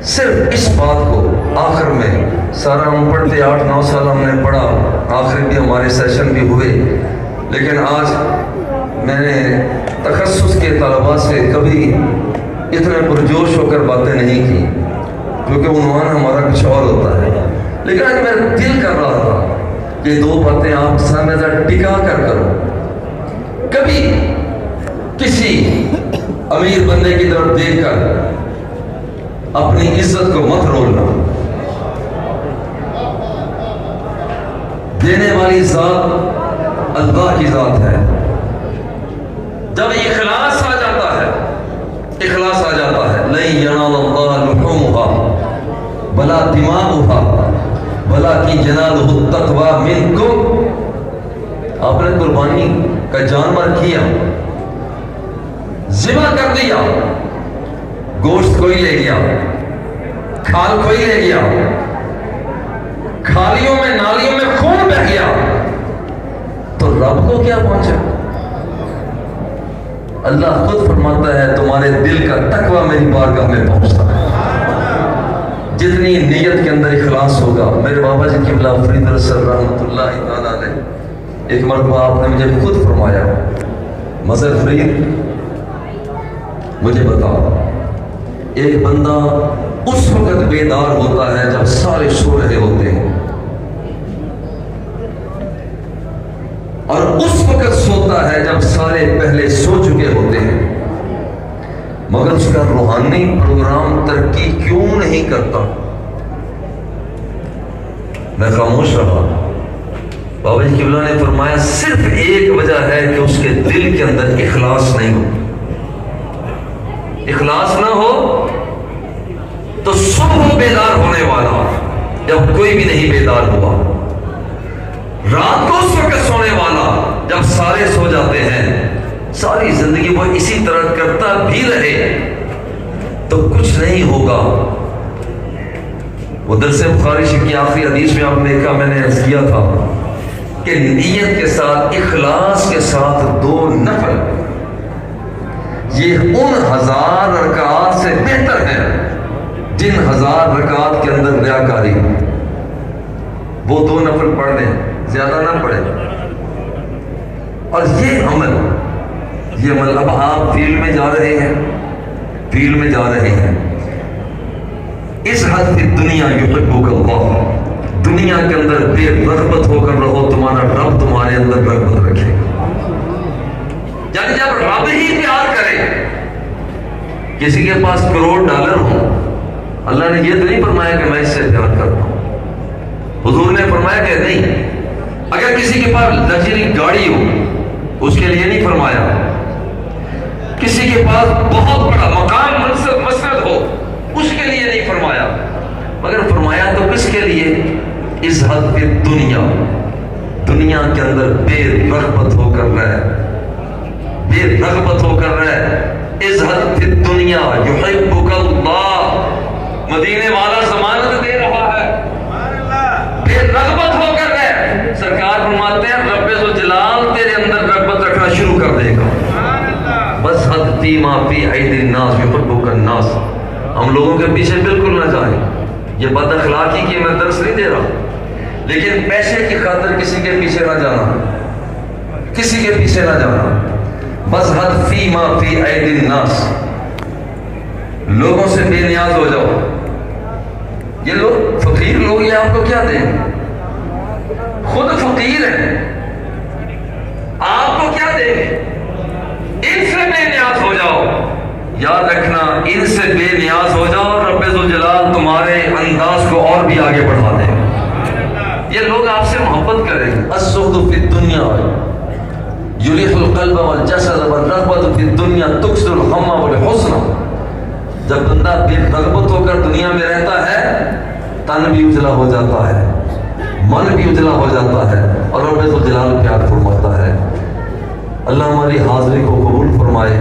صرف اس بات کو آخر میں سارا ہم پڑھتے 8-9 سال ہم نے پڑھا، آخر بھی ہمارے سیشن بھی ہوئے، لیکن آج میں نے تخصص کے طلباء سے کبھی اتنے پرجوش ہو کر باتیں نہیں کی، کیونکہ عنوان ہمارا کچھ اور ہوتا ہے، لیکن آج میرا دل کر رہا تھا کہ 2 باتیں آپ سامنے ذرا ٹکا کر کرو۔ کبھی کسی امیر بندے کی طرف دیکھ کر اپنی عزت کو مت رولنا، دینے والی ذات اللہ کی ذات ہے۔ جب اخلاص آ جاتا ہے، اخلاص آ جاتا ہے، لَن يَنَالَ اللَّهَ لُحُومُهَا وَلَا دِمَاؤُهَا وَلَكِنْ يَنَالُهُ التَّقْوَىٰ مِنكُمْ۔ آپ نے قربانی کا جانور کیا، ذبح کر دیا، گوشت کوئی لے گیا، کھال کوئی لے گیا، کھالیوں میں نالیوں میں خون بہ گیا، تو رب کو کیا پہنچا؟ اللہ خود فرماتا ہے تمہارے دل کا تقوی میری بارگاہ میں پہنچتا ہے۔ جتنی نیت کے اندر اخلاص ہوگا، میرے بابا جی قبلہ فرید رسول رحمۃ اللہ تعالیٰ علیہ، ایک مرتبہ آپ نے مجھے خود فرمایا، مظہر فرید مجھے بتاؤ، ایک بندہ اس وقت بیدار ہوتا ہے جب سارے سو رہے ہوتے ہیں، اور اس وقت سوتا ہے جب سارے پہلے سو چکے ہوتے ہیں، مگر اس کا روحانی پروگرام ترقی کیوں نہیں کرتا؟ میں خاموش رہا۔ بابا جی قبلہ نے فرمایا صرف ایک وجہ ہے کہ اس کے دل کے اندر اخلاص نہیں ہو۔ اخلاص نہ ہو تو صبح بیدار ہونے والا جب کوئی بھی نہیں بیدار ہوا، رات کو اس وقت سونے والا جب سارے سو جاتے ہیں، ساری زندگی وہ اسی طرح کرتا بھی رہے تو کچھ نہیں ہوگا۔ وہ درس بخاری شریف کی آخری حدیث میں آپ نے دیکھا، میں نے عرض کیا تھا کہ نیت کے ساتھ، اخلاص کے ساتھ 2 نفل یہ ان 1000 رکعات سے بہتر ہے جن 1000 رکعات کے اندر ریاکاری۔ وہ 2 نفل پڑھ لیں، زیادہ نہ پڑھیں، اور یہ عمل اب آپ فیلڈ میں جا رہے ہیں، فیلڈ میں جا رہے ہیں، اس حد فی دنیا یحبک اللہ، دنیا کے اندر بے رغبت ہو کر رہو، تمہارا رب تمہارے اندر رغبت رکھے گا۔ یعنی جب رب ہی پیار کرے، کسی کے پاس $1,00,00,000 ہو، اللہ نے یہ تو نہیں فرمایا کہ میں اس سے پیار کرتا ہوں، حضور نے فرمایا کہ نہیں۔ اگر کسی کے پاس لگژری گاڑی ہو، اس کے لیے نہیں فرمایا، کسی کے پاس بہت بڑا مقام منصب مسند ہو، اس کے لیے نہیں فرمایا، مگر فرمایا تو کس کے لیے؟ اس حد پہ دنیا کے اندر بے رغبت ہو کر رہے، بے رغبت ہو کر رہے، اس حد پہ دنیا یحبک اللہ، مدینے والا ضمانت دے رہا ہے، بے رغبت ہو کر رہے۔ سرکار فرماتے ہیں رب ذوالجلال تیرے اندر رغبت رکھنا شروع کر دے گا۔ بس حد فی ما فی عید الناس یحبک الناس، ہم لوگوں کے پیچھے بالکل نہ جائیں۔ یہ بد اخلاقی کی میں درس نہیں دے رہا، لیکن پیسے کی خاطر کسی کے پیچھے نہ جانا، کسی کے پیچھے نہ جانا۔ بس حد فی ما فی عید الناس، لوگوں سے بے نیاز ہو جاؤ۔ یہ لوگ فقیر لوگ یہ آپ کو کیا دیں؟ خود فقیر ہیں، آپ کو کیا دیں گے؟ ان سے بے نیاز ہو جاؤ۔ یاد رکھنا، ان سے بے نیاز ہو جاؤ، رب ذوالجلال تمہارے انداز کو اور بھی آگے بڑھا دے گا۔ یہ لوگ آپ سے محبت کریں گے۔ الزہد فی الدنیا یریح القلب والجسد والرغبۃ فی الدنیا تکسر الغم والحزن۔ جب بندہ بے رغبت ہو کر دنیا میں رہتا ہے، تن بھی اجلا ہو جاتا ہے، من بھی اجلا ہو جاتا ہے، اور رب ذوالجلال پیار فرماتا ہے۔ اللہ ہماری حاضری کو قبول فرمائے۔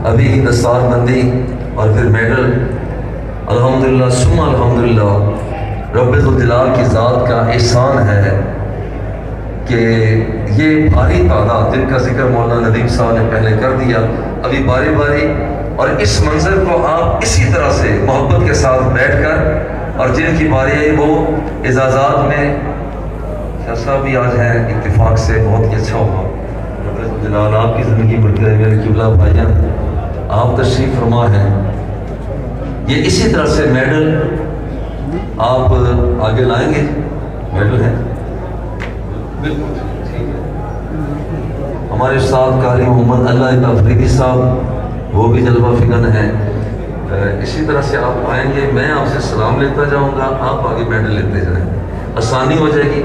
ابھی دستار بندی اور پھر میڈل، الحمدللہ ثم الحمدللہ، رب ذوالجلال کی ذات کا احسان ہے کہ یہ بھاری تعداد، جن کا ذکر مولانا ندیم صاحب نے پہلے کر دیا، ابھی باری باری اور اس منظر کو آپ اسی طرح سے محبت کے ساتھ بیٹھ کر، اور جن کی باری ہے وہ اعزازات میں شاہ صاحب بھی آج ہیں اتفاق سے، بہت ہی اچھا ہوا جلال آپ کی زندگی بڑھتی رہے میرے قبلہ بھائیان، آپ تشریف فرما ہیں۔ یہ اسی طرح سے میڈل آپ آگے لائیں گے، میڈل ہے بالکل ٹھیک ہے۔ ہمارے استاد قاری محمد اللہ افریدی صاحب وہ بھی جلوہ فکن ہیں، اسی طرح سے آپ آئیں گے، میں آپ سے سلام لیتا جاؤں گا، آپ آگے میڈل لیتے جائیں، آسانی ہو جائے گی۔